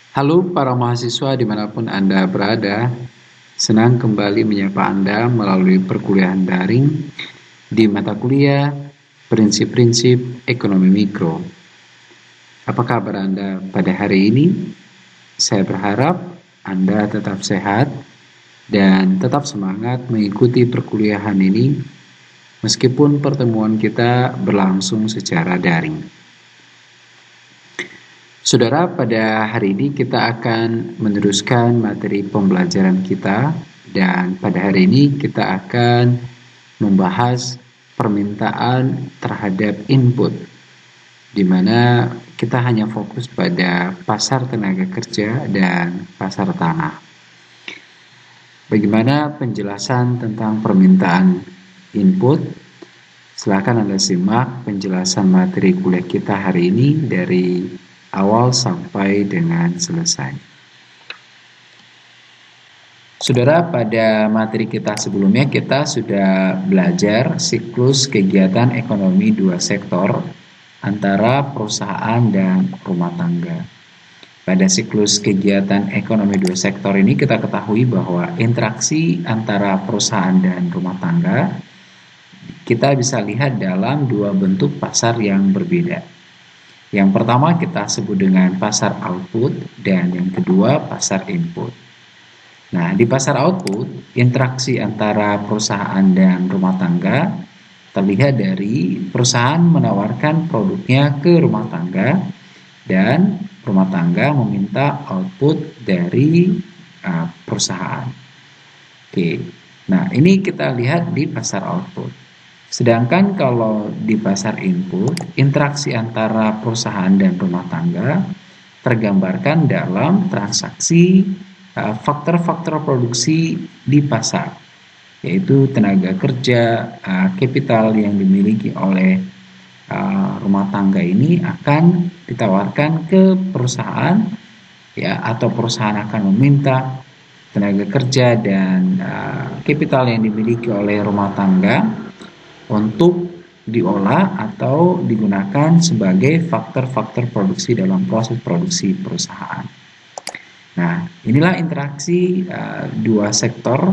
Halo para mahasiswa dimanapun Anda berada, senang kembali menyapa Anda melalui perkuliahan daring di mata kuliah Prinsip-Prinsip Ekonomi Mikro. Apa kabar Anda pada hari ini? Saya berharap Anda tetap sehat dan tetap semangat mengikuti perkuliahan ini meskipun pertemuan kita berlangsung secara daring. Saudara, pada hari ini kita akan meneruskan materi pembelajaran kita dan pada hari ini kita akan membahas permintaan terhadap input di mana kita hanya fokus pada pasar tenaga kerja dan pasar tanah. Bagaimana penjelasan tentang permintaan input? Silakan Anda simak penjelasan materi kuliah kita hari ini dari awal sampai dengan selesai. Saudara, pada materi kita sebelumnya kita sudah belajar siklus kegiatan ekonomi dua sektor antara perusahaan dan rumah tangga. Pada siklus kegiatan ekonomi dua sektor ini kita ketahui bahwa interaksi antara perusahaan dan rumah tangga kita bisa lihat dalam dua bentuk pasar yang berbeda. Yang pertama kita sebut dengan pasar output dan yang kedua pasar input. Nah, di pasar output, interaksi antara perusahaan dan rumah tangga terlihat dari perusahaan menawarkan produknya ke rumah tangga dan rumah tangga meminta output dari perusahaan. Oke, nah ini kita lihat di pasar output. Sedangkan kalau di pasar input, interaksi antara perusahaan dan rumah tangga tergambarkan dalam transaksi faktor-faktor produksi di pasar, yaitu tenaga kerja, kapital yang dimiliki oleh rumah tangga ini akan ditawarkan ke perusahaan, ya, atau perusahaan akan meminta tenaga kerja dan kapital yang dimiliki oleh rumah tangga untuk diolah atau digunakan sebagai faktor-faktor produksi dalam proses produksi perusahaan. Nah, inilah interaksi dua sektor,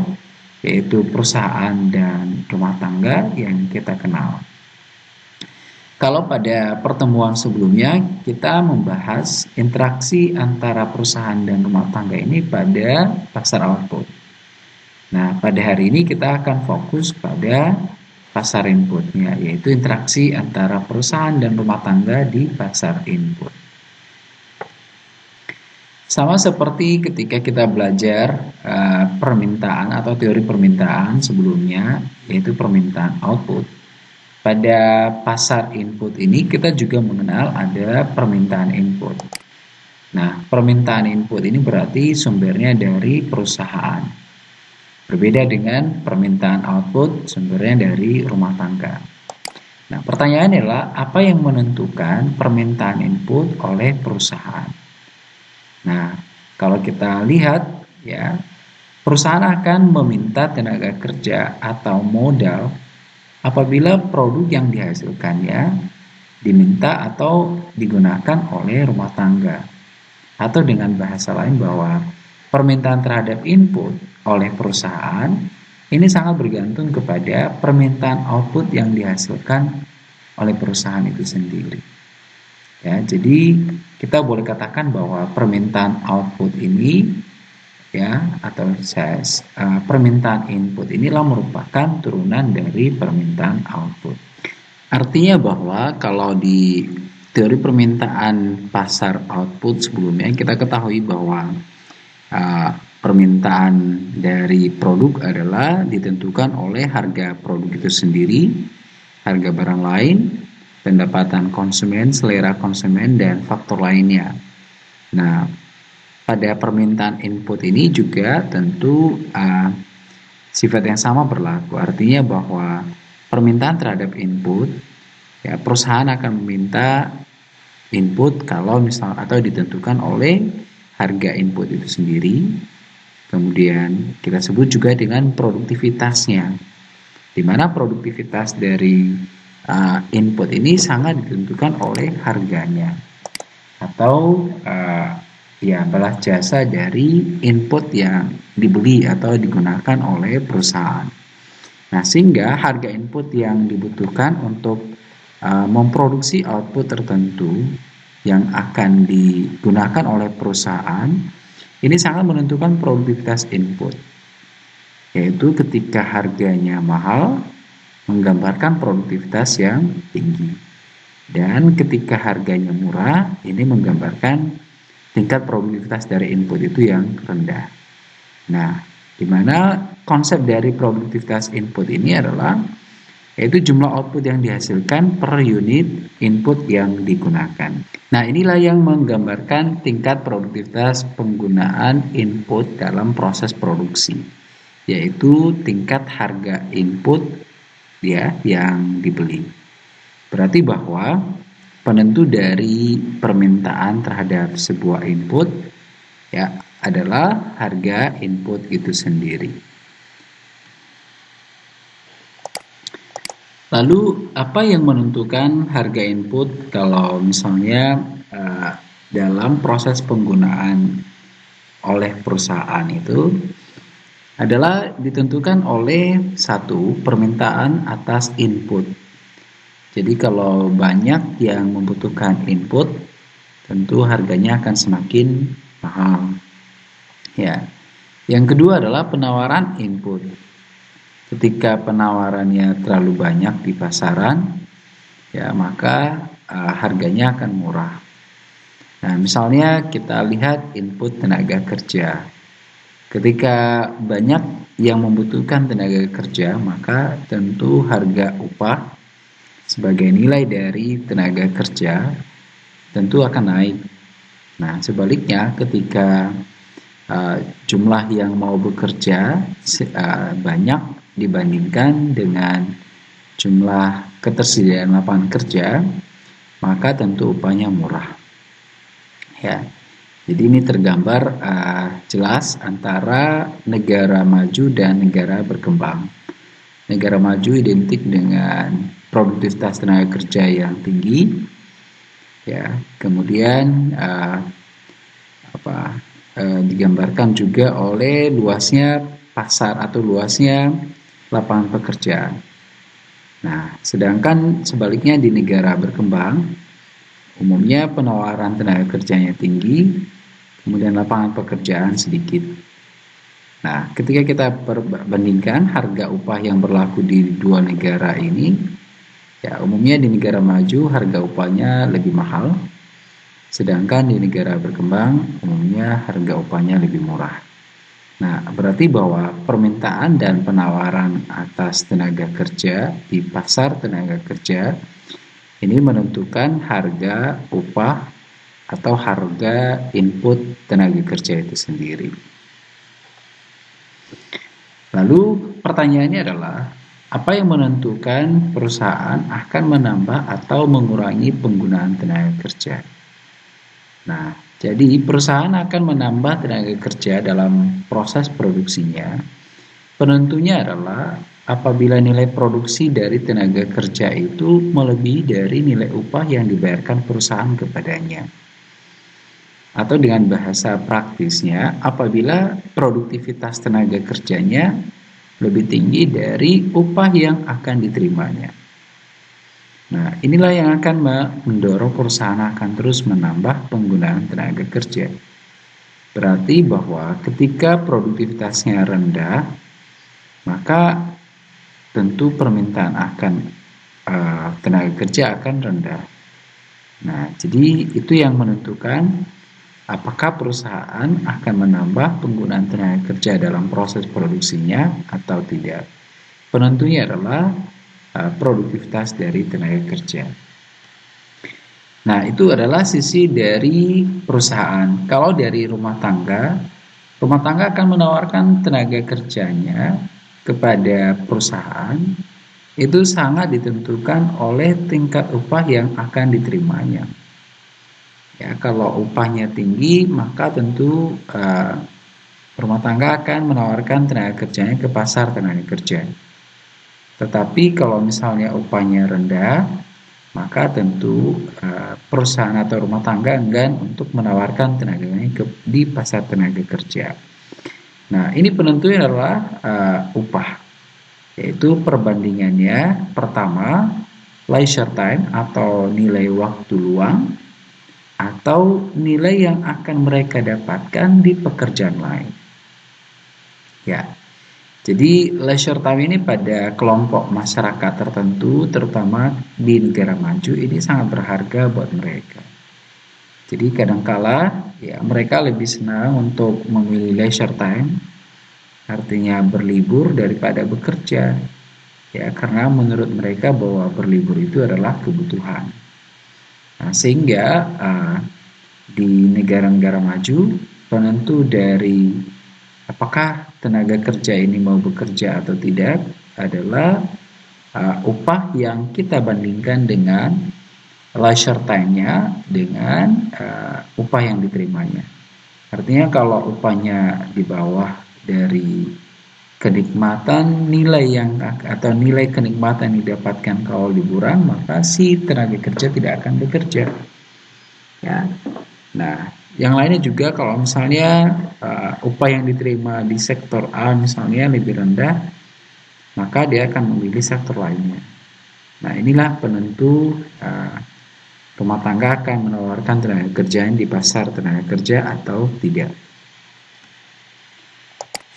yaitu perusahaan dan rumah tangga yang kita kenal. Kalau pada pertemuan sebelumnya kita membahas interaksi antara perusahaan dan rumah tangga ini pada pasar output. Nah, pada hari ini kita akan fokus pada pasar inputnya, yaitu interaksi antara perusahaan dan rumah tangga di pasar input. Sama seperti ketika kita belajar permintaan atau teori permintaan sebelumnya, yaitu permintaan output. Pada pasar input ini kita juga mengenal ada permintaan input. Nah, permintaan input ini berarti sumbernya dari perusahaan. Berbeda dengan permintaan output sumbernya dari rumah tangga. Nah, pertanyaannya adalah apa yang menentukan permintaan input oleh perusahaan? Nah, kalau kita lihat, ya, perusahaan akan meminta tenaga kerja atau modal apabila produk yang dihasilkannya diminta atau digunakan oleh rumah tangga. Atau dengan bahasa lain bahwa permintaan terhadap input oleh perusahaan ini sangat bergantung kepada permintaan output yang dihasilkan oleh perusahaan itu sendiri. Ya, jadi kita boleh katakan bahwa permintaan output ini, ya, atau permintaan input inilah merupakan turunan dari permintaan output. Artinya bahwa kalau di teori permintaan pasar output sebelumnya kita ketahui bahwa permintaan dari produk adalah ditentukan oleh harga produk itu sendiri, harga barang lain, pendapatan konsumen, selera konsumen, dan faktor lainnya. Nah, pada permintaan input ini juga tentu sifat yang sama berlaku. Artinya bahwa permintaan terhadap input, ya, perusahaan akan meminta input kalau misal atau ditentukan oleh harga input itu sendiri. Kemudian kita sebut juga dengan produktivitasnya, di mana produktivitas dari input ini sangat ditentukan oleh harganya atau ya balas jasa dari input yang dibeli atau digunakan oleh perusahaan. Nah, sehingga harga input yang dibutuhkan untuk memproduksi output tertentu yang akan digunakan oleh perusahaan ini sangat menentukan produktivitas input, yaitu ketika harganya mahal menggambarkan produktivitas yang tinggi, dan ketika harganya murah ini menggambarkan tingkat produktivitas dari input itu yang rendah. Nah, di mana konsep dari produktivitas input ini adalah yaitu jumlah output yang dihasilkan per unit input yang digunakan. Nah, inilah yang menggambarkan tingkat produktivitas penggunaan input dalam proses produksi, yaitu tingkat harga input ya yang dibeli. Berarti bahwa penentu dari permintaan terhadap sebuah input ya adalah harga input itu sendiri. Lalu apa yang menentukan harga input kalau misalnya dalam proses penggunaan oleh perusahaan itu adalah ditentukan oleh satu permintaan atas input. Jadi kalau banyak yang membutuhkan input, tentu harganya akan semakin mahal. Ya. Yang kedua adalah penawaran input. Ketika penawarannya terlalu banyak di pasaran, ya maka harganya akan murah. Nah, misalnya kita lihat input tenaga kerja. Ketika banyak yang membutuhkan tenaga kerja, maka tentu harga upah sebagai nilai dari tenaga kerja tentu akan naik. Nah, sebaliknya ketika jumlah yang mau bekerja banyak dibandingkan dengan jumlah ketersediaan lapangan kerja, maka tentu upahnya murah. Ya, jadi ini tergambar jelas antara negara maju dan negara berkembang. Negara maju identik dengan produktivitas tenaga kerja yang tinggi, ya. Kemudian digambarkan juga oleh luasnya pasar atau luasnya lapangan pekerjaan. Nah, sedangkan sebaliknya di negara berkembang, umumnya penawaran tenaga kerjanya tinggi, kemudian lapangan pekerjaan sedikit. Nah, ketika kita perbandingkan harga upah yang berlaku di dua negara ini, ya umumnya di negara maju harga upahnya lebih mahal, sedangkan di negara berkembang umumnya harga upahnya lebih murah. Nah, berarti bahwa permintaan dan penawaran atas tenaga kerja di pasar tenaga kerja ini menentukan harga upah atau harga input tenaga kerja itu sendiri. Lalu pertanyaannya adalah, apa yang menentukan perusahaan akan menambah atau mengurangi penggunaan tenaga kerja? Nah, jadi perusahaan akan menambah tenaga kerja dalam proses produksinya. Penentunya adalah apabila nilai produksi dari tenaga kerja itu melebihi dari nilai upah yang dibayarkan perusahaan kepadanya. Atau dengan bahasa praktisnya, apabila produktivitas tenaga kerjanya lebih tinggi dari upah yang akan diterimanya. Nah, inilah yang akan mendorong perusahaan akan terus menambah penggunaan tenaga kerja. Berarti bahwa ketika produktivitasnya rendah, maka tentu permintaan akan tenaga kerja akan rendah. Nah, jadi itu yang menentukan apakah perusahaan akan menambah penggunaan tenaga kerja dalam proses produksinya atau tidak. Penentunya adalah produktivitas dari tenaga kerja. Nah, itu adalah sisi dari perusahaan. Kalau dari rumah tangga akan menawarkan tenaga kerjanya kepada perusahaan, itu sangat ditentukan oleh tingkat upah yang akan diterimanya. Ya, kalau upahnya tinggi, maka tentu rumah tangga akan menawarkan tenaga kerjanya ke pasar tenaga kerja. Tetapi kalau misalnya upahnya rendah, maka tentu perusahaan atau rumah tangga enggan untuk menawarkan tenaganya di pasar tenaga kerja. Nah, ini penentunya adalah upah, yaitu perbandingannya pertama leisure time atau nilai waktu luang atau nilai yang akan mereka dapatkan di pekerjaan lain. Ya. Jadi leisure time ini pada kelompok masyarakat tertentu, terutama di negara maju, ini sangat berharga buat mereka. Jadi kadangkala ya mereka lebih senang untuk memilih leisure time, artinya berlibur daripada bekerja. Ya, karena menurut mereka bahwa berlibur itu adalah kebutuhan. Nah, sehingga di negara-negara maju penentu dari apakah tenaga kerja ini mau bekerja atau tidak adalah upah yang kita bandingkan dengan leisure time-nya dengan upah yang diterimanya. Artinya kalau upahnya di bawah dari kenikmatan nilai kenikmatan yang didapatkan kalau liburan, maka si tenaga kerja tidak akan bekerja. Ya. Nah, yang lainnya juga kalau misalnya upah yang diterima di sektor A misalnya lebih rendah, maka dia akan memilih sektor lainnya. Nah, inilah penentu rumah tangga akan menawarkan tenaga kerjaan di pasar tenaga kerja atau tidak.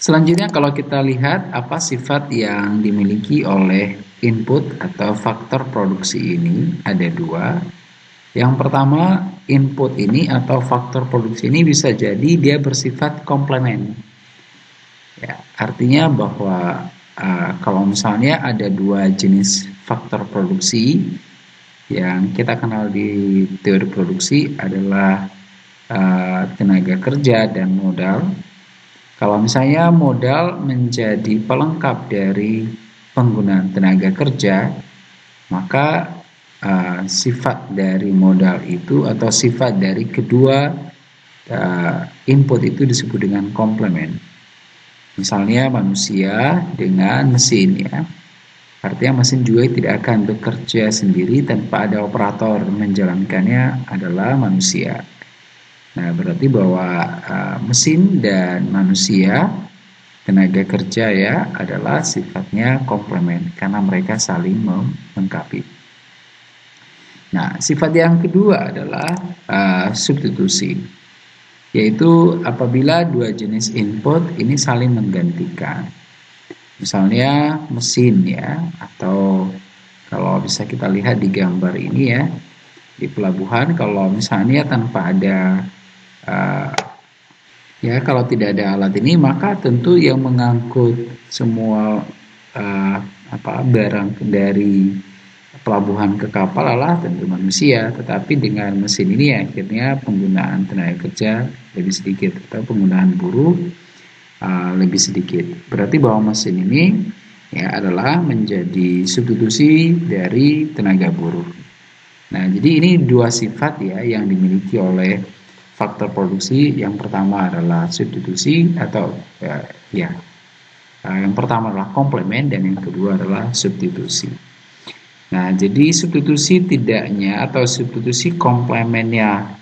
Selanjutnya kalau kita lihat apa sifat yang dimiliki oleh input atau faktor produksi ini, ada dua. Yang pertama, input ini atau faktor produksi ini bisa jadi dia bersifat komplemen. Ya, artinya bahwa kalau misalnya ada dua jenis faktor produksi yang kita kenal di teori produksi adalah tenaga kerja dan modal. Kalau misalnya modal menjadi pelengkap dari penggunaan tenaga kerja, maka sifat dari modal itu atau sifat dari kedua input itu disebut dengan komplement. Misalnya manusia dengan mesin, ya. Artinya mesin juga tidak akan bekerja sendiri tanpa ada operator menjalankannya adalah manusia. Nah, berarti bahwa mesin dan manusia, tenaga kerja ya, adalah sifatnya komplement karena mereka saling melengkapi. Nah, sifat yang kedua adalah substitusi, yaitu apabila dua jenis input ini saling menggantikan. Misalnya mesin ya, atau kalau bisa kita lihat di gambar ini ya, di pelabuhan kalau misalnya tanpa ada ya kalau tidak ada alat ini maka tentu yang mengangkut semua barang dari pelabuhan ke kapal adalah tentu manusia, tetapi dengan mesin ini akhirnya penggunaan tenaga kerja lebih sedikit atau penggunaan buruh lebih sedikit. Berarti bahwa mesin ini ya adalah menjadi substitusi dari tenaga buruh. Nah, jadi ini dua sifat ya yang dimiliki oleh faktor produksi. Yang pertama adalah substitusi atau yang pertama adalah komplement dan yang kedua adalah substitusi. Nah, jadi substitusi tidaknya atau substitusi komplemennya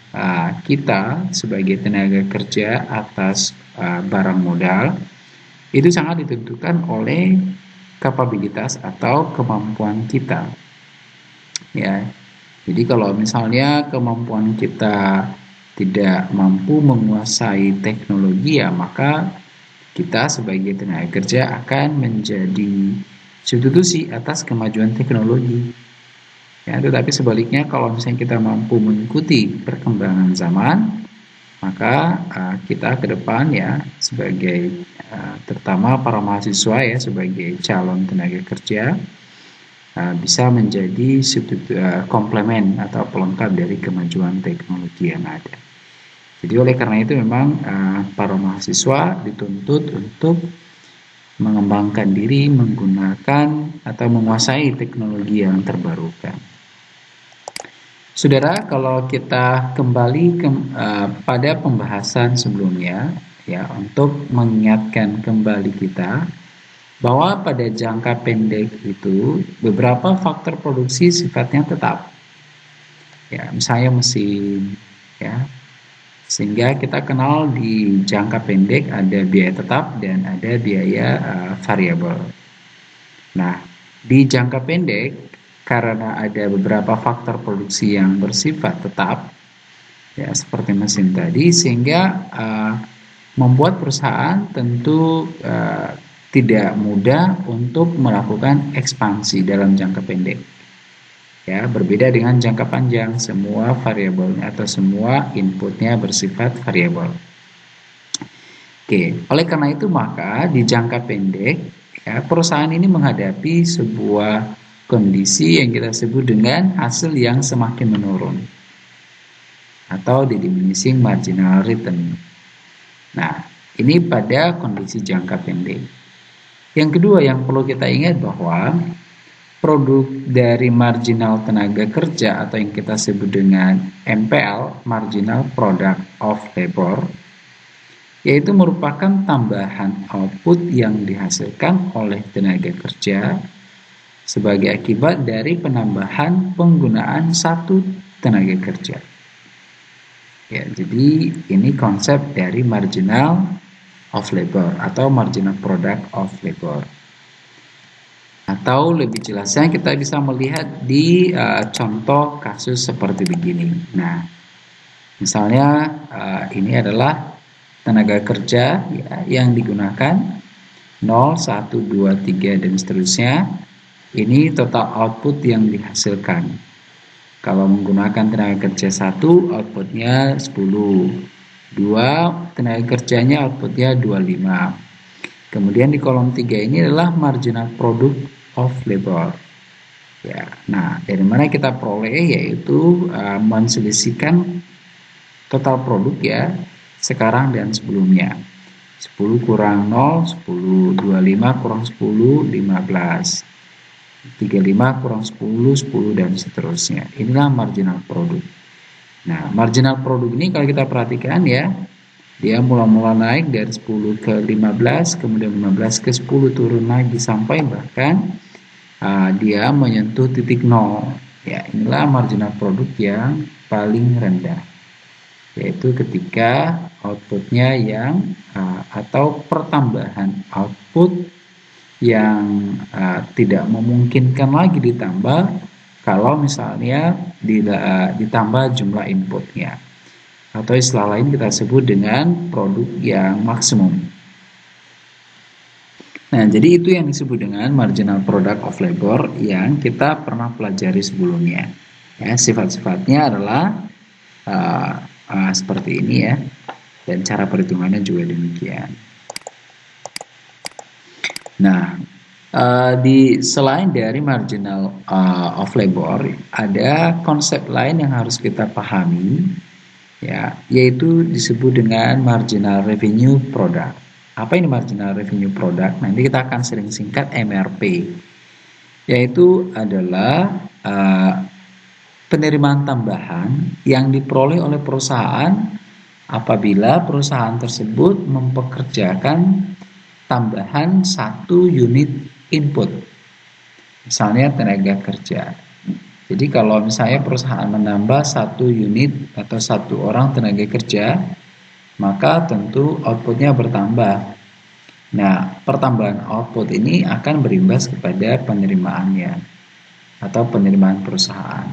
kita sebagai tenaga kerja atas barang modal itu sangat ditentukan oleh kapabilitas atau kemampuan kita. Ya. Jadi kalau misalnya kemampuan kita tidak mampu menguasai teknologi, ya maka kita sebagai tenaga kerja akan menjadi substitusi atas kemajuan teknologi. Ya, tetapi sebaliknya kalau misalnya kita mampu mengikuti perkembangan zaman, maka kita ke depan ya sebagai terutama para mahasiswa ya sebagai calon tenaga kerja bisa menjadi komplement atau pelengkap dari kemajuan teknologi yang ada. Jadi oleh karena itu memang para mahasiswa dituntut untuk mengembangkan diri menggunakan atau menguasai teknologi yang terbarukan. Saudara, kalau kita kembali pada pembahasan sebelumnya ya untuk mengingatkan kembali kita bahwa pada jangka pendek itu beberapa faktor produksi sifatnya tetap. ya, misalnya mesin, ya. Sehingga kita kenal di jangka pendek ada biaya tetap dan ada biaya variabel. Nah, di jangka pendek karena ada beberapa faktor produksi yang bersifat tetap, ya seperti mesin tadi, sehingga membuat perusahaan tentu tidak mudah untuk melakukan ekspansi dalam jangka pendek. Ya, berbeda dengan jangka panjang, semua variabelnya atau semua inputnya bersifat variabel. Oke, oleh karena itu maka di jangka pendek, ya, perusahaan ini menghadapi sebuah kondisi yang kita sebut dengan hasil yang semakin menurun atau di diminishing marginal return. Nah, ini pada kondisi jangka pendek. Yang kedua yang perlu kita ingat bahwa produk dari marginal tenaga kerja atau yang kita sebut dengan MPL, Marginal Product of Labor, yaitu merupakan tambahan output yang dihasilkan oleh tenaga kerja sebagai akibat dari penambahan penggunaan satu tenaga kerja. Ya, jadi ini konsep dari marginal of labor atau marginal product of labor. Atau lebih jelasnya kita bisa melihat di contoh kasus seperti begini. Nah, misalnya ini adalah tenaga kerja ya, yang digunakan 0, 1, 2, 3 dan seterusnya. Ini total output yang dihasilkan. Kalau menggunakan tenaga kerja 1, outputnya 10. 2, tenaga kerjanya outputnya 25. Kemudian di kolom 3 ini adalah marginal product of labor. Ya, nah dari mana kita peroleh yaitu menselisihkan total produk ya sekarang dan sebelumnya. 10 kurang 0, 10, 25 kurang 10, 15. 35 kurang 10, 10 dan seterusnya. Inilah marginal produk. Nah, marginal produk ini kalau kita perhatikan ya, dia mula-mula naik dari 10 ke 15, kemudian 15 ke 10 turun lagi sampai bahkan dia menyentuh titik 0. Ya, inilah marginal produk yang paling rendah, yaitu ketika outputnya yang atau pertambahan output yang tidak memungkinkan lagi ditambah kalau misalnya ditambah jumlah inputnya, atau istilah lain kita sebut dengan produk yang maksimum. Nah, jadi itu yang disebut dengan marginal product of labor yang kita pernah pelajari sebelumnya. Ya, sifat-sifatnya adalah seperti ini ya, dan cara perhitungannya juga demikian. Nah, selain dari marginal of labor, ada konsep lain yang harus kita pahami, ya, yaitu disebut dengan marginal revenue product. Apa ini marginal revenue product? Nanti kita akan sering singkat MRP, yaitu adalah penerimaan tambahan yang diperoleh oleh perusahaan apabila perusahaan tersebut mempekerjakan tambahan satu unit input, misalnya tenaga kerja. Jadi kalau misalnya perusahaan menambah satu unit atau satu orang tenaga kerja, maka tentu outputnya bertambah. Nah, pertambahan output ini akan berimbas kepada penerimaannya atau penerimaan perusahaan.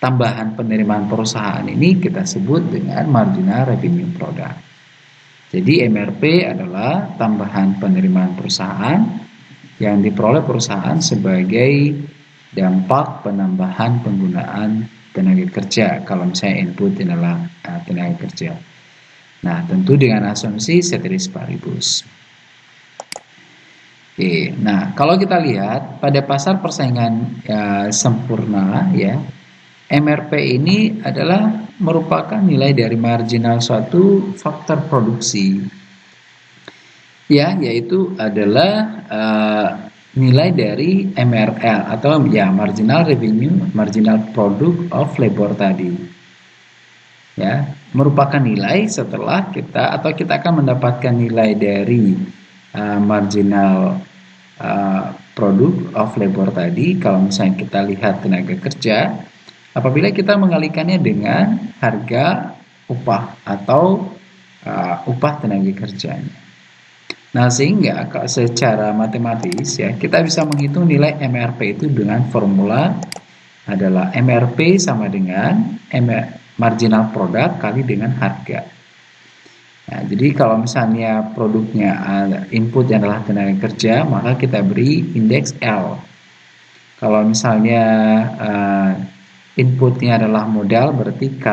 Tambahan penerimaan perusahaan ini kita sebut dengan marginal revenue product. Jadi MRP adalah tambahan penerimaan perusahaan yang diperoleh perusahaan sebagai dampak penambahan penggunaan tenaga kerja kalau misalnya input adalah tenaga kerja. Nah, tentu dengan asumsi ceteris paribus. Oke, nah kalau kita lihat pada pasar persaingan sempurna ya, MRP ini adalah merupakan nilai dari marginal suatu faktor produksi. Ya, yaitu adalah nilai dari MRL atau ya marginal revenue, marginal product of labor tadi. Ya, merupakan nilai setelah kita akan mendapatkan nilai dari marginal product of labor tadi. Kalau misalnya kita lihat tenaga kerja, apabila kita mengalihkannya dengan harga upah atau upah tenaga kerjanya. Nah, sehingga secara matematis ya kita bisa menghitung nilai MRP itu dengan formula adalah MRP sama dengan marginal product kali dengan harga. Nah, jadi kalau misalnya produknya input adalah tenaga kerja, maka kita beri indeks L. Kalau misalnya inputnya adalah modal, berarti K,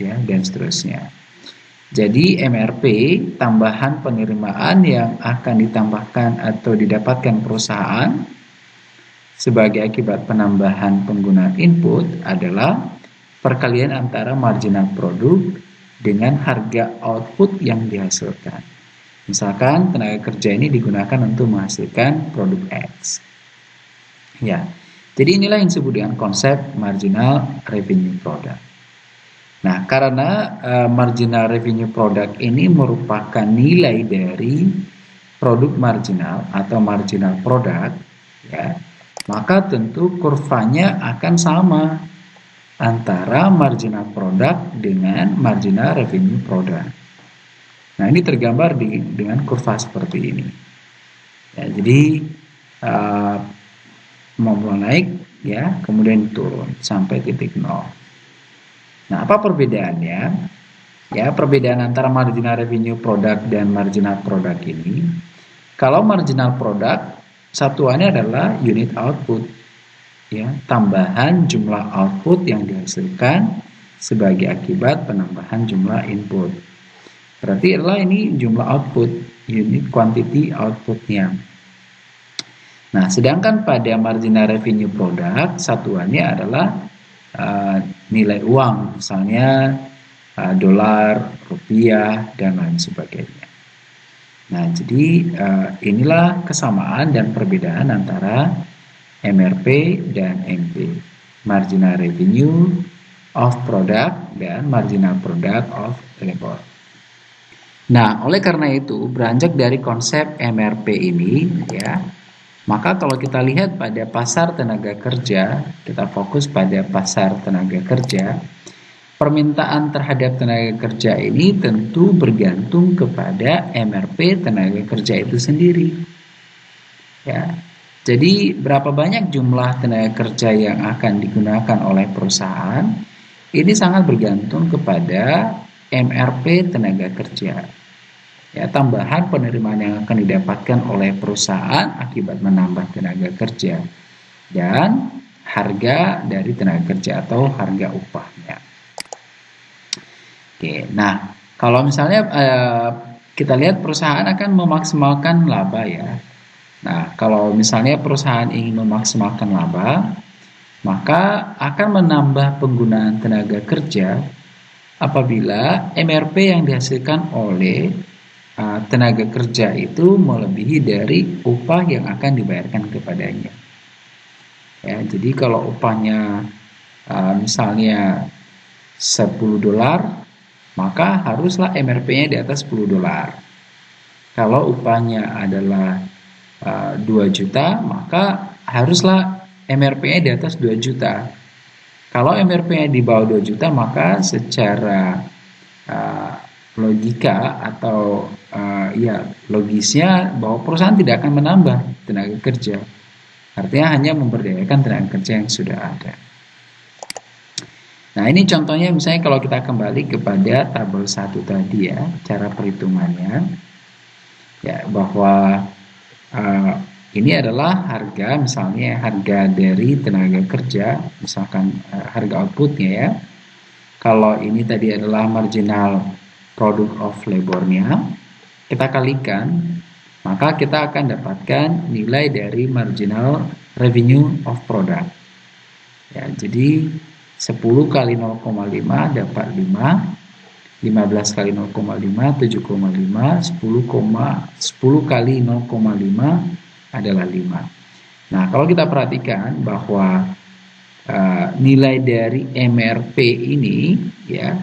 ya, dan seterusnya. Jadi MRP, tambahan penerimaan yang akan ditambahkan atau didapatkan perusahaan sebagai akibat penambahan penggunaan input adalah perkalian antara marginal produk dengan harga output yang dihasilkan. Misalkan tenaga kerja ini digunakan untuk menghasilkan produk X. Ya, jadi inilah yang disebut dengan konsep marginal revenue product. Nah, karena marginal revenue product ini merupakan nilai dari produk marginal atau marginal product, ya, maka tentu kurvanya akan sama antara marginal product dengan marginal revenue product. Nah, ini tergambar dengan kurva seperti ini. Ya, jadi mulai naik, ya, kemudian turun sampai titik nol. Nah, apa perbedaannya? Ya, perbedaan antara marginal revenue product dan marginal product ini. Kalau marginal product, satuannya adalah unit output. Ya, tambahan jumlah output yang dihasilkan sebagai akibat penambahan jumlah input. Berarti adalah ini jumlah output, unit quantity outputnya. Nah, sedangkan pada marginal revenue product, satuannya adalah nilai uang, misalnya dolar, rupiah, dan lain sebagainya. Nah, jadi inilah kesamaan dan perbedaan antara MRP dan MP, marginal revenue of product dan marginal product of labor. Nah, oleh karena itu, beranjak dari konsep MRP ini, ya, maka kalau kita lihat pada pasar tenaga kerja, kita fokus pada pasar tenaga kerja, permintaan terhadap tenaga kerja ini tentu bergantung kepada MRP tenaga kerja itu sendiri. Ya. Jadi berapa banyak jumlah tenaga kerja yang akan digunakan oleh perusahaan, ini sangat bergantung kepada MRP tenaga kerja. Ya, tambahan penerimaan yang akan didapatkan oleh perusahaan akibat menambah tenaga kerja dan harga dari tenaga kerja atau harga upahnya. Oke, nah kalau misalnya kita lihat perusahaan akan memaksimalkan laba ya. Nah, kalau misalnya perusahaan ingin memaksimalkan laba, maka akan menambah penggunaan tenaga kerja apabila MRP yang dihasilkan oleh tenaga kerja itu melebihi dari upah yang akan dibayarkan kepadanya. Ya, jadi kalau upahnya misalnya 10 dolar, maka haruslah MRP-nya di atas 10 dolar. Kalau upahnya adalah 2 juta, maka haruslah MRP-nya di atas 2 juta. Kalau MRP-nya di bawah 2 juta, maka secara logika atau logisnya bahwa perusahaan tidak akan menambah tenaga kerja. Artinya hanya memberdayakan tenaga kerja yang sudah ada. Nah, ini contohnya misalnya kalau kita kembali kepada tabel 1 tadi ya, cara perhitungannya. Ya, bahwa ini adalah harga, misalnya harga dari tenaga kerja, misalkan harga outputnya ya. Kalau ini tadi adalah marginal product of labor-nya, kita kalikan, maka kita akan dapatkan nilai dari marginal revenue of product. Ya, jadi 10 kali 0,5 dapat 5, 15 kali 0,5 7,5, 10 kali 0,5 adalah 5. Nah, kalau kita perhatikan bahwa nilai dari MRP ini ya,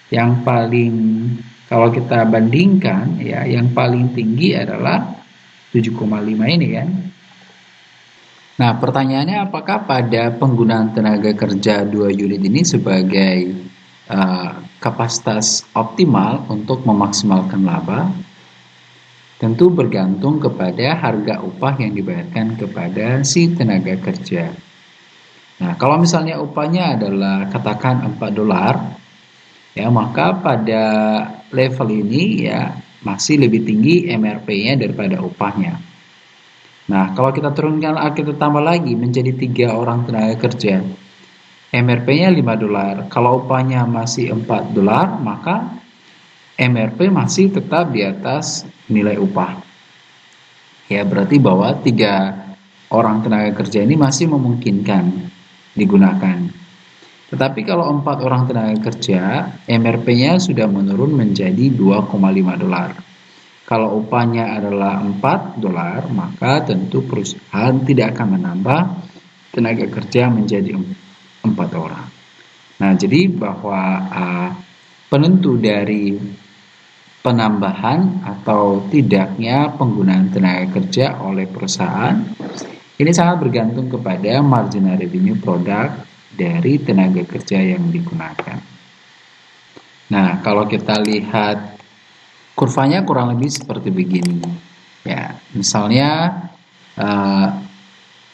yang paling, kalau kita bandingkan ya, yang paling tinggi adalah 7,5 ini kan. Nah, pertanyaannya apakah pada penggunaan tenaga kerja dua unit ini sebagai uh, kapasitas optimal untuk memaksimalkan laba? Tentu bergantung kepada harga upah yang dibayarkan kepada si tenaga kerja. Nah, kalau misalnya upahnya adalah katakan $4, ya maka pada level ini ya masih lebih tinggi MRP-nya daripada upahnya. Nah, kalau kita turunkan, kita tambah lagi menjadi 3 orang tenaga kerja, MRP-nya $5. Kalau upahnya masih $4, maka MRP masih tetap di atas nilai upah. Ya, berarti bahwa 3 orang tenaga kerja ini masih memungkinkan digunakan. Tetapi kalau 4 orang tenaga kerja, MRP-nya sudah menurun menjadi $2,5. Kalau upahnya adalah $4, maka tentu perusahaan tidak akan menambah tenaga kerja menjadi 4 orang. Nah, jadi bahwa penentu dari penambahan atau tidaknya penggunaan tenaga kerja oleh perusahaan ini sangat bergantung kepada marginal revenue produk dari tenaga kerja yang digunakan. Nah, kalau kita lihat kurvanya kurang lebih seperti begini. Ya, misalnya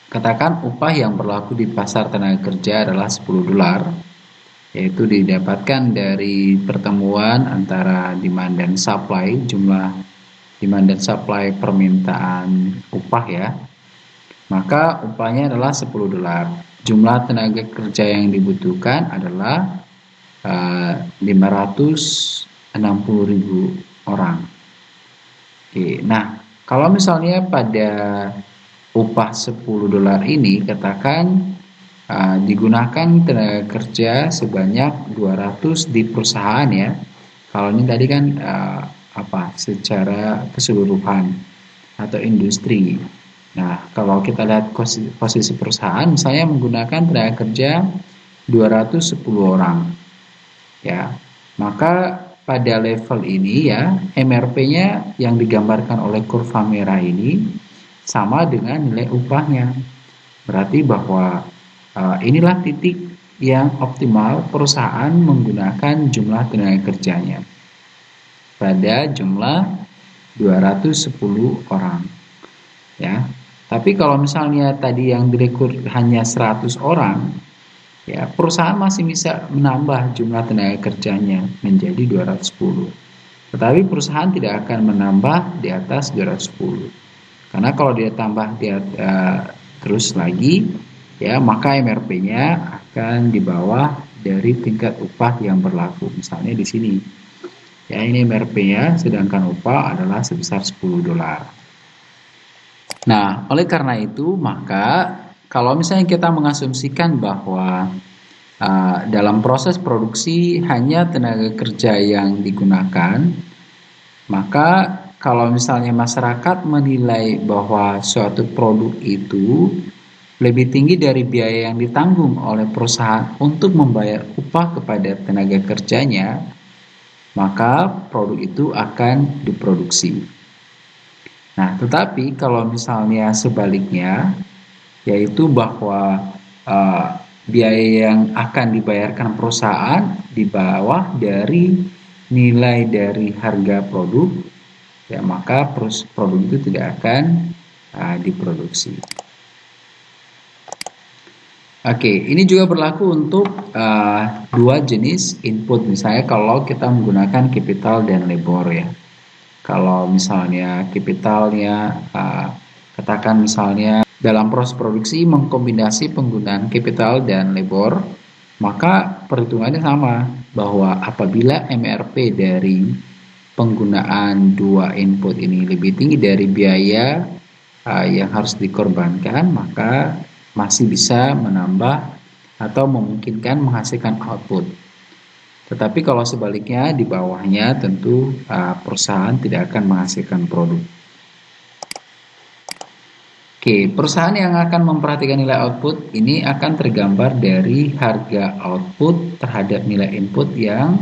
katakan upah yang berlaku di pasar tenaga kerja adalah $10, yaitu didapatkan dari pertemuan antara demand dan supply, jumlah demand dan supply permintaan upah ya. Maka upahnya adalah $10. Jumlah tenaga kerja yang dibutuhkan adalah 560.000 orang. Oke, nah kalau misalnya pada upah $10 ini katakan digunakan tenaga kerja sebanyak 200 di perusahaan ya. Kalau ini tadi kan secara keseluruhan atau industri. Nah, kalau kita lihat posisi perusahaan misalnya menggunakan tenaga kerja 210 orang. Ya. Maka pada level ini ya, MRP-nya yang digambarkan oleh kurva merah ini sama dengan nilai upahnya. Berarti bahwa inilah titik yang optimal perusahaan menggunakan jumlah tenaga kerjanya pada jumlah 210 orang ya. Tapi kalau misalnya tadi yang direkrut hanya 100 orang ya, perusahaan masih bisa menambah jumlah tenaga kerjanya menjadi 210. Tetapi perusahaan tidak akan menambah di atas 210. Karena kalau dia tambah terus lagi ya, maka MRP-nya akan di bawah dari tingkat upah yang berlaku. Misalnya di sini. Ya, ini MRP-nya sedangkan upah adalah sebesar $10. Nah, oleh karena itu, maka kalau misalnya kita mengasumsikan bahwa dalam proses produksi hanya tenaga kerja yang digunakan, maka kalau misalnya masyarakat menilai bahwa suatu produk itu lebih tinggi dari biaya yang ditanggung oleh perusahaan untuk membayar upah kepada tenaga kerjanya, maka produk itu akan diproduksi. Nah, tetapi kalau misalnya sebaliknya, yaitu bahwa biaya yang akan dibayarkan perusahaan di bawah dari nilai dari harga produk, ya maka produk itu tidak akan diproduksi. Oke, ini juga berlaku untuk dua jenis input. Misalnya kalau kita menggunakan capital dan labor ya. Kalau misalnya capitalnya, katakan misalnya dalam proses produksi mengkombinasi penggunaan capital dan labor, maka perhitungannya sama bahwa apabila MRP dari penggunaan dua input ini lebih tinggi dari biaya yang harus dikorbankan, maka masih bisa menambah atau memungkinkan menghasilkan output. Tetapi kalau sebaliknya di bawahnya tentu perusahaan tidak akan menghasilkan produk. Oke, perusahaan yang akan memperhatikan nilai output ini akan tergambar dari harga output terhadap nilai input yang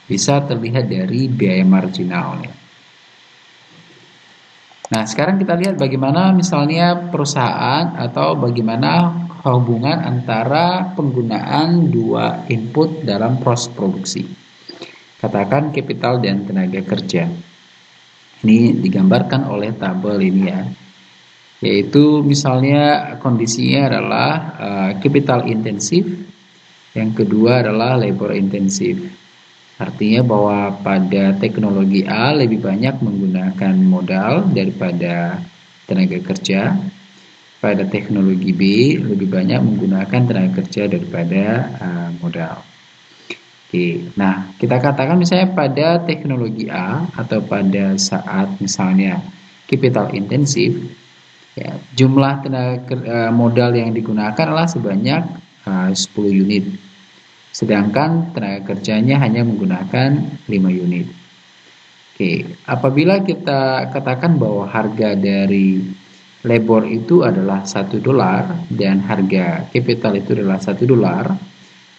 bisa terlihat dari biaya marginalnya. Nah, sekarang kita lihat bagaimana misalnya perusahaan atau bagaimana hubungan antara penggunaan dua input dalam proses produksi. Katakan kapital dan tenaga kerja. Ini digambarkan oleh tabel ini ya. Yaitu misalnya kondisinya adalah capital intensif, yang kedua adalah labor intensif. Artinya bahwa pada teknologi A lebih banyak menggunakan modal daripada tenaga kerja. Pada teknologi B lebih banyak menggunakan tenaga kerja daripada modal. Oke, nah kita katakan misalnya pada teknologi A atau pada saat misalnya capital intensif, ya, jumlah modal yang digunakan adalah sebanyak 10 unit. Sedangkan tenaga kerjanya hanya menggunakan 5 unit. Oke, apabila kita katakan bahwa harga dari labor itu adalah $1 dan harga capital itu adalah $1,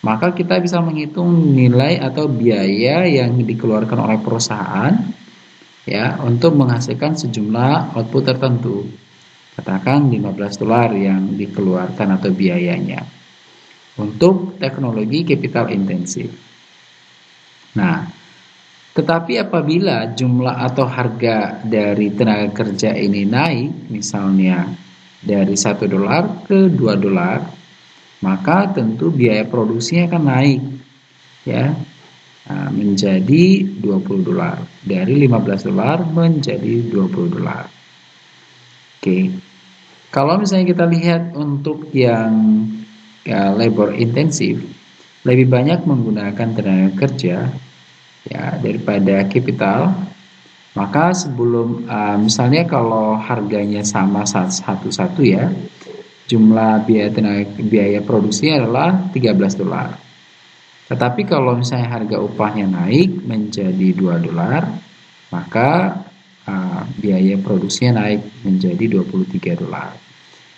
maka kita bisa menghitung nilai atau biaya yang dikeluarkan oleh perusahaan ya untuk menghasilkan sejumlah output tertentu. Katakan $15 yang dikeluarkan atau biayanya untuk teknologi capital intensif. Nah, tetapi apabila jumlah atau harga dari tenaga kerja ini naik, misalnya dari $1 ke $2, maka tentu biaya produksinya akan naik ya, menjadi $20. Dari $15 menjadi $20. Oke. Kalau misalnya kita lihat untuk yang labor intensif, lebih banyak menggunakan tenaga kerja ya daripada capital, maka sebelum misalnya kalau harganya sama satu-satu ya, jumlah biaya produksinya adalah $13. Tetapi kalau misalnya harga upahnya naik menjadi $2, maka biaya produksinya naik menjadi $23.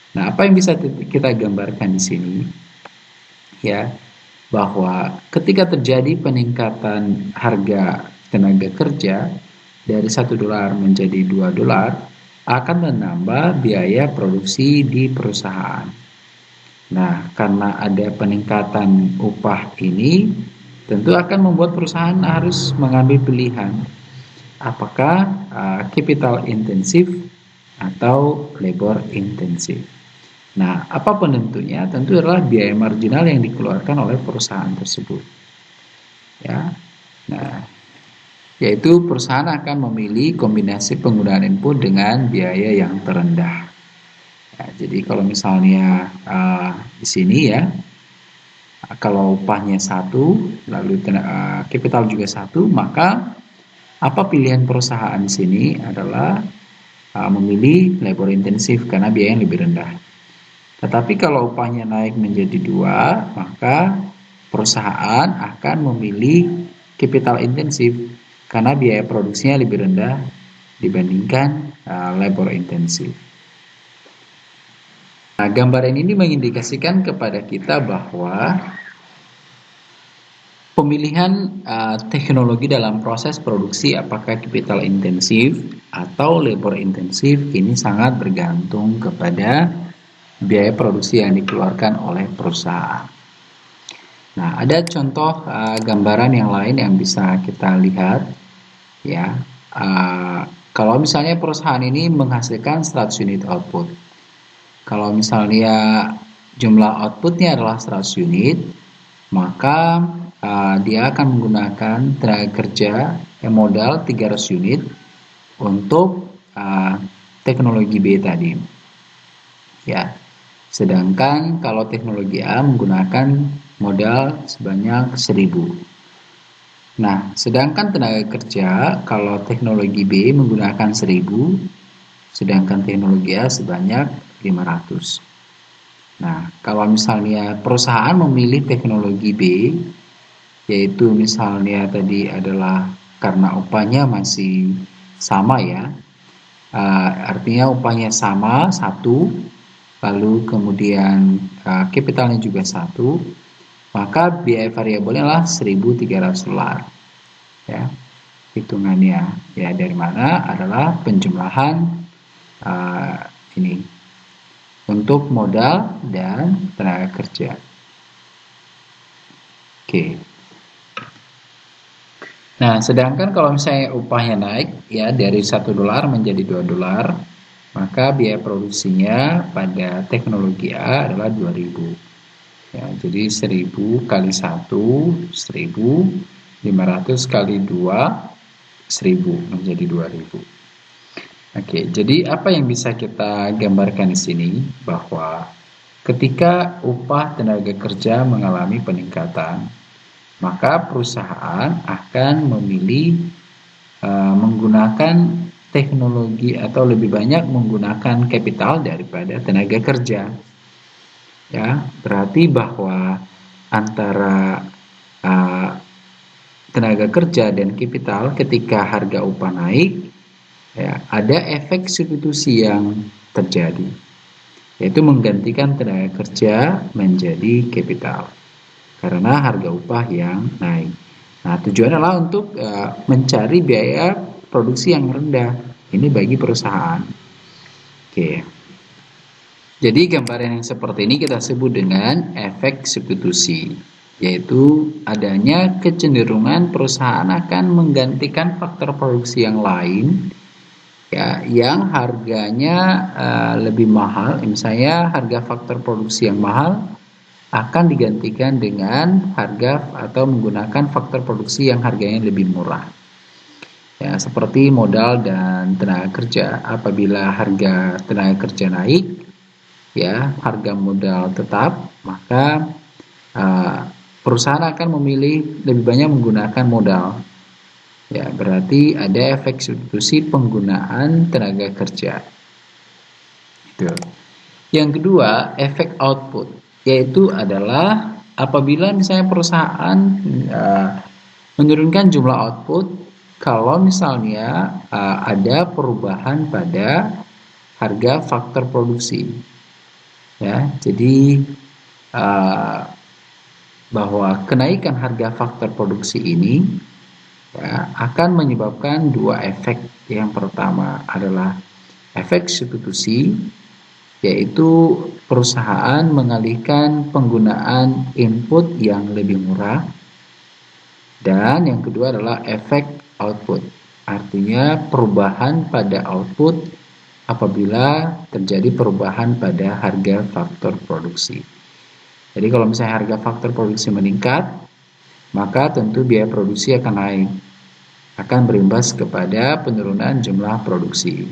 Nah, apa yang bisa kita gambarkan di sini ya, bahwa ketika terjadi peningkatan harga tenaga kerja dari $1 menjadi $2 akan menambah biaya produksi di perusahaan. Nah, karena ada peningkatan upah ini, tentu akan membuat perusahaan harus mengambil pilihan apakah capital intensif atau labor intensif. Nah, apa penentunya? Tentu adalah biaya marginal yang dikeluarkan oleh perusahaan tersebut. Ya. Nah, yaitu perusahaan akan memilih kombinasi penggunaan input dengan biaya yang terendah. Ya, jadi kalau misalnya di sini ya, kalau upahnya satu, lalu capital juga satu, maka apa pilihan perusahaan di sini adalah memilih labor intensif karena biaya yang lebih rendah. Tetapi kalau upahnya naik menjadi 2, maka perusahaan akan memilih capital intensif karena biaya produksinya lebih rendah dibandingkan labor intensif. Nah, gambaran ini mengindikasikan kepada kita bahwa pemilihan teknologi dalam proses produksi apakah capital intensif atau labor intensif ini sangat bergantung kepada biaya produksi yang dikeluarkan oleh perusahaan. Nah, ada contoh gambaran yang lain yang bisa kita lihat ya. Kalau misalnya perusahaan ini menghasilkan 100 unit output. Kalau misalnya jumlah outputnya adalah 100 unit, maka dia akan menggunakan tenaga kerja yang modal 300 unit untuk teknologi B tadi. Ya. Sedangkan kalau teknologi A menggunakan modal sebanyak 1000. Nah, sedangkan tenaga kerja kalau teknologi B menggunakan 1000, sedangkan teknologi A sebanyak 500. Nah, kalau misalnya perusahaan memilih teknologi B, yaitu misalnya tadi adalah karena upahnya masih sama ya, artinya upahnya sama satu, lalu kemudian capitalnya juga satu, maka biaya variabelnya adalah $1.300 ya. Hitungannya ya dari mana adalah penjumlahan uh, ini untuk modal dan tenaga kerja. Oke. Nah, sedangkan kalau misalnya upahnya naik ya dari $1 menjadi $2, maka biaya produksinya pada teknologi A adalah 2.000. Ya, jadi 1.000 kali 1, 1.000, 500 kali 2, 1.000 menjadi 2.000. Oke, jadi apa yang bisa kita gambarkan di sini bahwa ketika upah tenaga kerja mengalami peningkatan, maka perusahaan akan memilih menggunakan teknologi atau lebih banyak menggunakan kapital daripada tenaga kerja. Ya, berarti bahwa antara uh, tenaga kerja dan kapital ketika harga upah naik, ya, ada efek substitusi yang terjadi, yaitu menggantikan tenaga kerja menjadi kapital karena harga upah yang naik. Nah, tujuannya adalah untuk mencari biaya produksi yang rendah. Ini bagi perusahaan. Oke. Jadi gambaran yang seperti ini kita sebut dengan efek substitusi, yaitu adanya kecenderungan perusahaan akan menggantikan faktor produksi yang lain ya yang harganya lebih mahal. Misalnya harga faktor produksi yang mahal akan digantikan dengan harga atau menggunakan faktor produksi yang harganya lebih murah. Ya, seperti modal dan tenaga kerja. Apabila harga tenaga kerja naik, ya, harga modal tetap, maka perusahaan akan memilih lebih banyak menggunakan modal. Ya, berarti ada efek substitusi penggunaan tenaga kerja. Itu. Yang kedua, efek output, yaitu adalah apabila misalnya perusahaan menurunkan jumlah output kalau misalnya ada perubahan pada harga faktor produksi. Ya, jadi bahwa kenaikan harga faktor produksi ini ya, akan menyebabkan dua efek. Yang pertama adalah efek substitusi, yaitu perusahaan mengalihkan penggunaan input yang lebih murah, dan yang kedua adalah efek output, artinya perubahan pada output apabila terjadi perubahan pada harga faktor produksi. Jadi kalau misalnya harga faktor produksi meningkat, maka tentu biaya produksi akan naik, akan berimbas kepada penurunan jumlah produksi.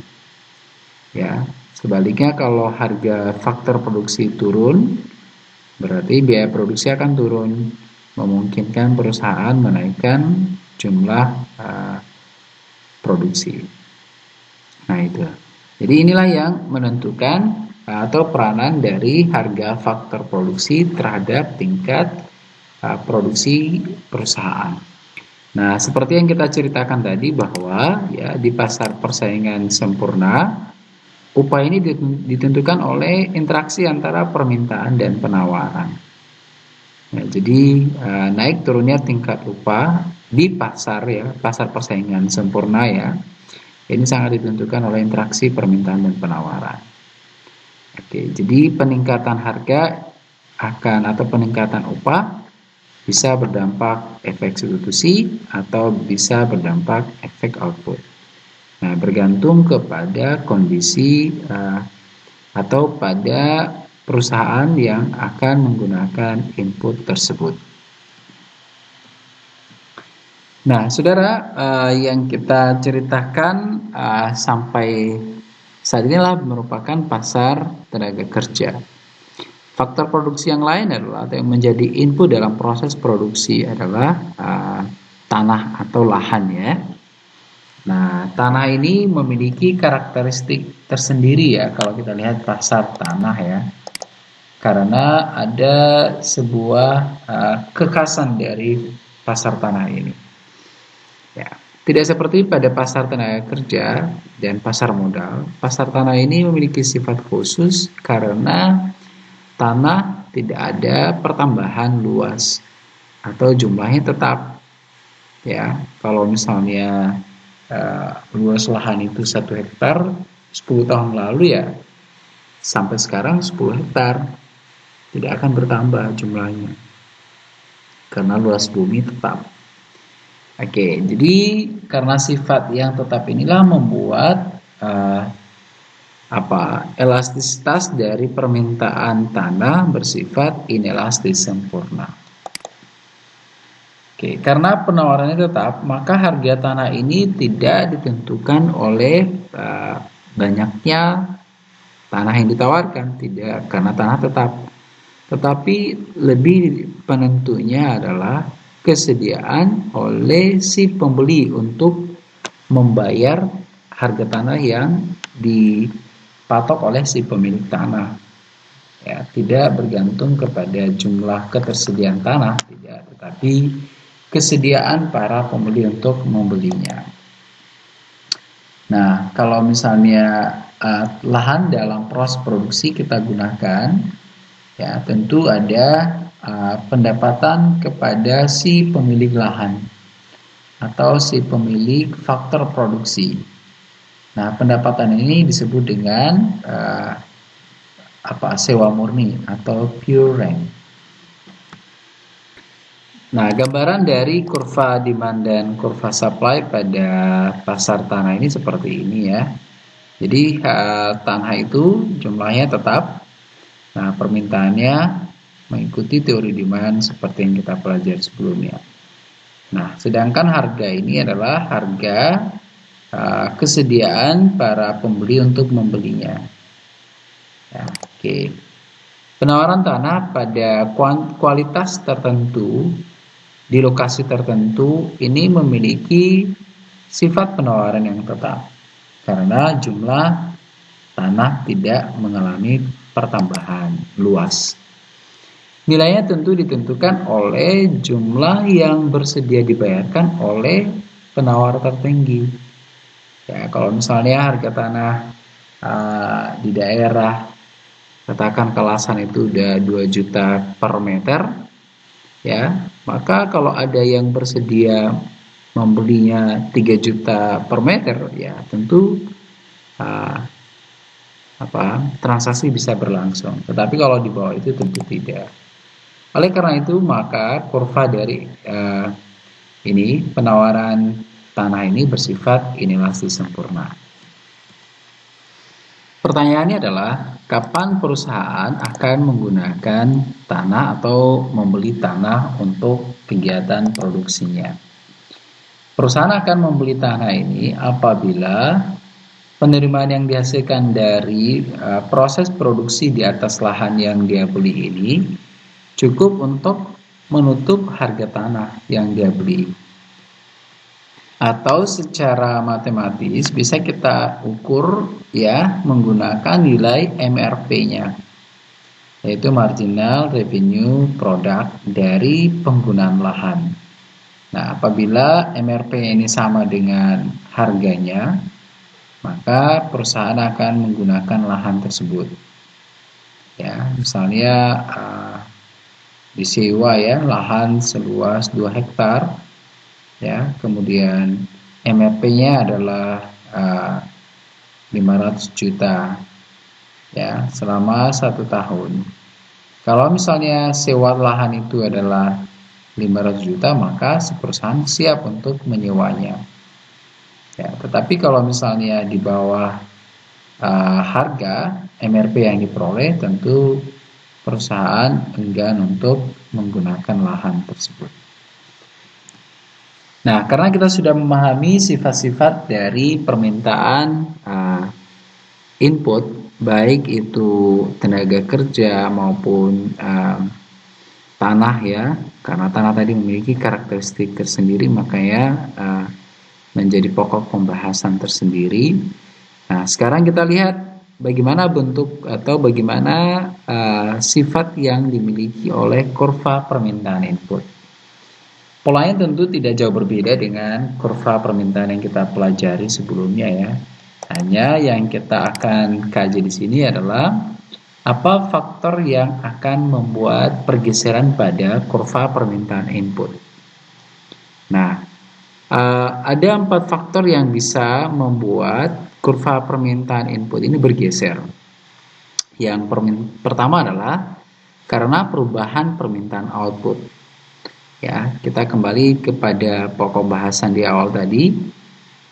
Ya, sebaliknya kalau harga faktor produksi turun, berarti biaya produksi akan turun, memungkinkan perusahaan menaikkan jumlah produksi. Nah, itu. Jadi inilah yang menentukan atau peranan dari harga faktor produksi terhadap tingkat produksi perusahaan. Nah, seperti yang kita ceritakan tadi bahwa ya di pasar persaingan sempurna, upah ini ditentukan oleh interaksi antara permintaan dan penawaran. Ya, jadi naik turunnya tingkat upah di pasar ya, pasar persaingan sempurna ya, ini sangat ditentukan oleh interaksi permintaan dan penawaran. Oke, jadi peningkatan harga atau peningkatan upah bisa berdampak efek substitusi atau bisa berdampak efek output. Nah, bergantung kepada kondisi atau pada perusahaan yang akan menggunakan input tersebut. Nah, saudara, yang kita ceritakan sampai saat inilah merupakan pasar tenaga kerja. Faktor produksi yang lain adalah atau yang menjadi input dalam proses produksi adalah tanah atau lahan ya. Nah, tanah ini memiliki karakteristik tersendiri ya kalau kita lihat pasar tanah ya. Karena ada sebuah kekhasan dari pasar tanah ini. Ya, tidak seperti pada pasar tenaga kerja dan pasar modal. Pasar tanah ini memiliki sifat khusus karena tanah tidak ada pertambahan luas atau jumlahnya tetap. Ya, kalau misalnya luas lahan itu 1 hektar, 10 tahun lalu ya sampai sekarang 10 hektar, tidak akan bertambah jumlahnya karena luas bumi tetap. Oke, jadi karena sifat yang tetap inilah membuat elastisitas dari permintaan tanah bersifat inelastis sempurna. Oke, karena penawarannya tetap, maka harga tanah ini tidak ditentukan oleh banyaknya tanah yang ditawarkan, tidak, karena tanah tetap. Tetapi lebih penentunya adalah kesediaan oleh si pembeli untuk membayar harga tanah yang dipatok oleh si pemilik tanah. Ya, tidak bergantung kepada jumlah ketersediaan tanah, tidak, tetapi kesediaan para pembeli untuk membelinya. Nah, kalau misalnya lahan dalam proses produksi kita gunakan, ya tentu ada pendapatan kepada si pemilik lahan atau si pemilik faktor produksi. Nah, pendapatan ini disebut dengan sewa murni atau pure rent. Nah, gambaran dari kurva demand dan kurva supply pada pasar tanah ini seperti ini ya. Jadi tanah itu jumlahnya tetap. Nah, permintaannya mengikuti teori demand seperti yang kita pelajari sebelumnya. Nah, sedangkan harga ini adalah harga kesediaan para pembeli untuk membelinya. Ya, oke. Penawaran tanah pada kualitas tertentu di lokasi tertentu ini memiliki sifat penawaran yang tetap karena jumlah tanah tidak mengalami pertambahan luas. Nilainya tentu ditentukan oleh jumlah yang bersedia dibayarkan oleh penawar tertinggi. Ya, kalau misalnya harga tanah di daerah katakan Kalasan itu udah 2 juta per meter, ya, maka kalau ada yang bersedia membelinya 3 juta per meter, ya tentu transaksi bisa berlangsung. Tetapi kalau di bawah itu tentu tidak. Oleh karena itu, maka kurva dari penawaran tanah ini bersifat inelastis sempurna. Pertanyaannya adalah, kapan perusahaan akan menggunakan tanah atau membeli tanah untuk kegiatan produksinya? Perusahaan akan membeli tanah ini apabila penerimaan yang dihasilkan dari proses produksi di atas lahan yang dia beli ini cukup untuk menutup harga tanah yang dia beli. Atau secara matematis bisa kita ukur ya menggunakan nilai MRP-nya, yaitu marginal revenue product dari penggunaan lahan. Nah, apabila MRP ini sama dengan harganya, maka perusahaan akan menggunakan lahan tersebut. Ya, misalnya disewa ya lahan seluas 2 hektar. Ya, kemudian MRP-nya adalah 500 juta ya selama 1 tahun. Kalau misalnya sewa lahan itu adalah 500 juta, maka si perusahaan siap untuk menyewanya. Ya, tetapi kalau misalnya di bawah harga MRP yang diperoleh, tentu perusahaan enggan untuk menggunakan lahan tersebut. Nah, karena kita sudah memahami sifat-sifat dari permintaan input, baik itu tenaga kerja maupun tanah ya, karena tanah tadi memiliki karakteristik tersendiri, makanya menjadi pokok pembahasan tersendiri. Nah, sekarang kita lihat bagaimana bentuk atau bagaimana sifat yang dimiliki oleh kurva permintaan input. Polanya tentu tidak jauh berbeda dengan kurva permintaan yang kita pelajari sebelumnya ya. Hanya yang kita akan kaji di sini adalah apa faktor yang akan membuat pergeseran pada kurva permintaan input. Nah, ada 4 faktor yang bisa membuat kurva permintaan input ini bergeser. Yang pertama adalah karena perubahan permintaan output. Ya, kita kembali kepada pokok bahasan di awal tadi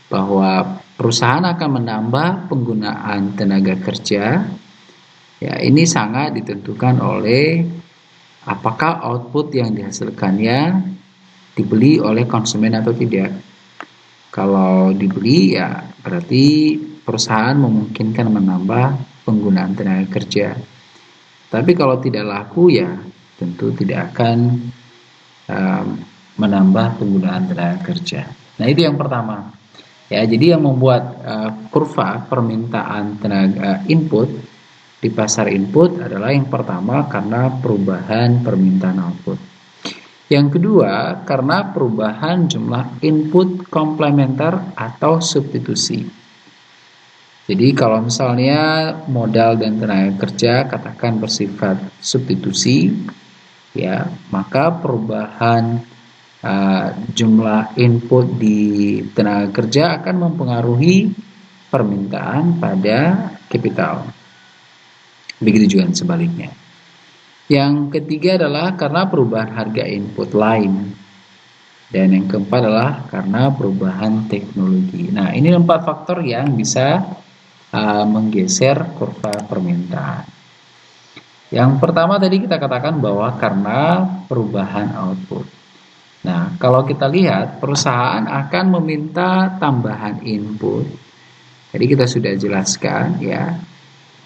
bahwa perusahaan akan menambah penggunaan tenaga kerja. Ya, ini sangat ditentukan oleh apakah output yang dihasilkannya dibeli oleh konsumen atau tidak. Kalau dibeli ya berarti perusahaan memungkinkan menambah penggunaan tenaga kerja. Tapi kalau tidak laku ya tentu tidak akan menambah penggunaan tenaga kerja. Nah, itu yang pertama. Ya, jadi yang membuat kurva permintaan tenaga input di pasar input adalah yang pertama karena perubahan permintaan output. Yang kedua, karena perubahan jumlah input komplementer atau substitusi. Jadi kalau misalnya modal dan tenaga kerja katakan bersifat substitusi, ya, maka perubahan jumlah input di tenaga kerja akan mempengaruhi permintaan pada kapital. Begitu juga sebaliknya. Yang ketiga adalah karena perubahan harga input lain. Dan yang keempat adalah karena perubahan teknologi. Nah, ini 4 faktor yang bisa menggeser kurva permintaan. Yang pertama tadi kita katakan bahwa karena perubahan output. Nah, kalau kita lihat perusahaan akan meminta tambahan input. Jadi kita sudah jelaskan ya,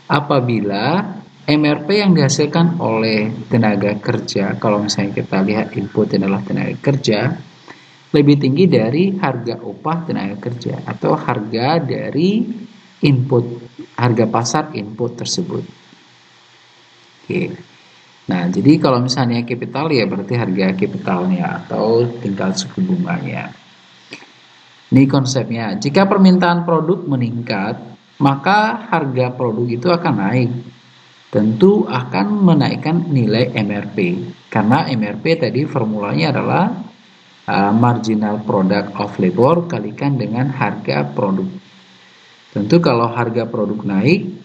apabila MRP yang dihasilkan oleh tenaga kerja, kalau misalnya kita lihat input adalah tenaga kerja, lebih tinggi dari harga upah tenaga kerja atau harga dari input, harga pasar input tersebut. Oke. Nah, jadi kalau misalnya kapital ya berarti harga kapitalnya atau tingkat suku bunganya. Ini konsepnya. Jika permintaan produk meningkat, maka harga produk itu akan naik. Tentu akan menaikkan nilai MRP. Karena MRP tadi formulanya adalah marginal product of labor kalikan dengan harga produk. Tentu kalau harga produk naik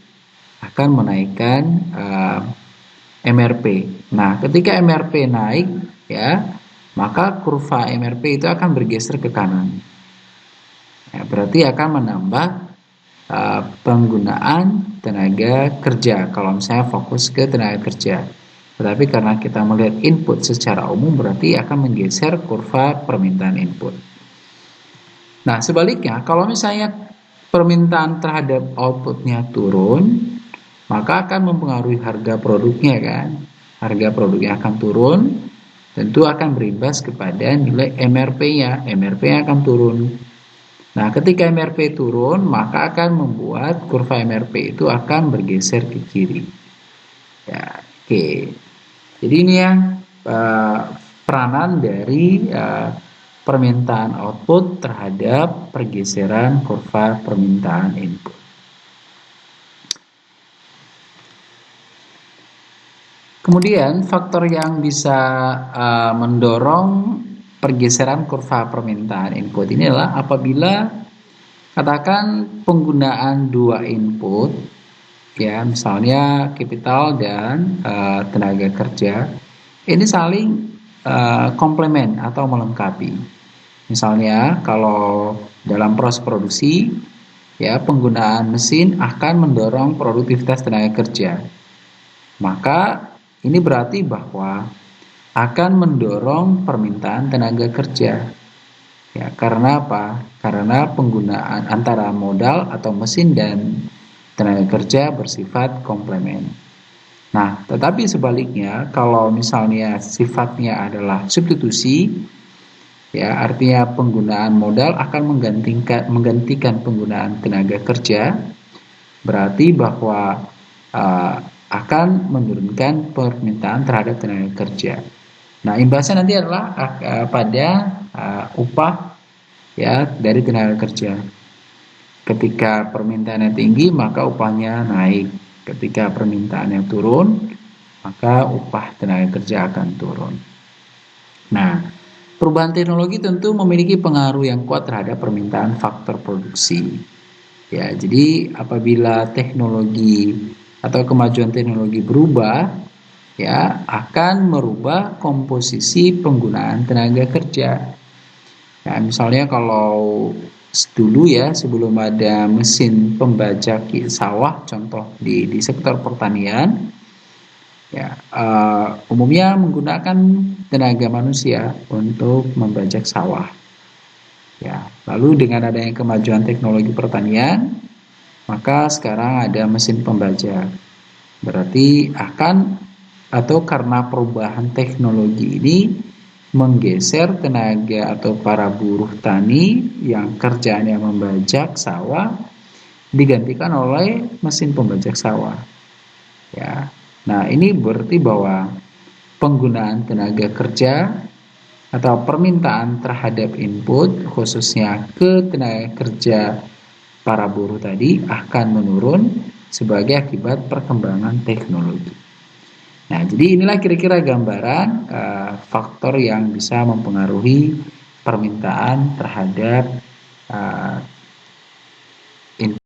akan menaikkan MRP. Nah, ketika MRP naik ya, maka kurva MRP itu akan bergeser ke kanan. Ya, berarti akan menambah penggunaan tenaga kerja kalau misalnya fokus ke tenaga kerja. Tetapi karena kita melihat input secara umum berarti akan menggeser kurva permintaan input. Nah, sebaliknya kalau misalnya permintaan terhadap outputnya turun, maka akan mempengaruhi harga produknya kan. Harga produknya akan turun, tentu akan berimbas kepada nilai MRP-nya. MRP akan turun. Nah, ketika MRP turun, maka akan membuat kurva MRP itu akan bergeser ke kiri. Ya, oke. Jadi ini ya peranan dari permintaan output terhadap pergeseran kurva permintaan input. Kemudian faktor yang bisa mendorong pergeseran kurva permintaan input ini adalah apabila katakan penggunaan dua input, ya misalnya kapital dan tenaga kerja, ini saling komplement atau melengkapi. Misalnya kalau dalam proses produksi, ya penggunaan mesin akan mendorong produktivitas tenaga kerja. Maka ini berarti bahwa akan mendorong permintaan tenaga kerja. Ya, karena apa? Karena penggunaan antara modal atau mesin dan tenaga kerja bersifat komplement. Nah, tetapi sebaliknya kalau misalnya sifatnya adalah substitusi, ya artinya penggunaan modal akan menggantikan penggunaan tenaga kerja, berarti bahwa akan menurunkan permintaan terhadap tenaga kerja. Nah, imbasnya nanti adalah pada upah ya dari tenaga kerja. Ketika permintaannya tinggi, maka upahnya naik. Ketika permintaannya turun, maka upah tenaga kerja akan turun. Nah, Perubahan teknologi tentu memiliki pengaruh yang kuat terhadap permintaan faktor produksi. Ya, jadi apabila teknologi atau kemajuan teknologi berubah, ya akan merubah komposisi penggunaan tenaga kerja. Nah, misalnya kalau dulu ya sebelum ada mesin pembajak sawah, contoh di sektor pertanian, ya umumnya menggunakan tenaga manusia untuk membajak sawah. Ya, lalu dengan adanya kemajuan teknologi pertanian, maka sekarang ada mesin pembajak. Berarti akan atau karena perubahan teknologi ini menggeser tenaga atau para buruh tani yang kerjaannya membajak sawah digantikan oleh mesin pembajak sawah. Ya. Nah, ini berarti bahwa penggunaan tenaga kerja atau permintaan terhadap input khususnya ke tenaga kerja para buruh tadi akan menurun sebagai akibat perkembangan teknologi. Nah, jadi inilah kira-kira gambaran faktor yang bisa mempengaruhi permintaan terhadap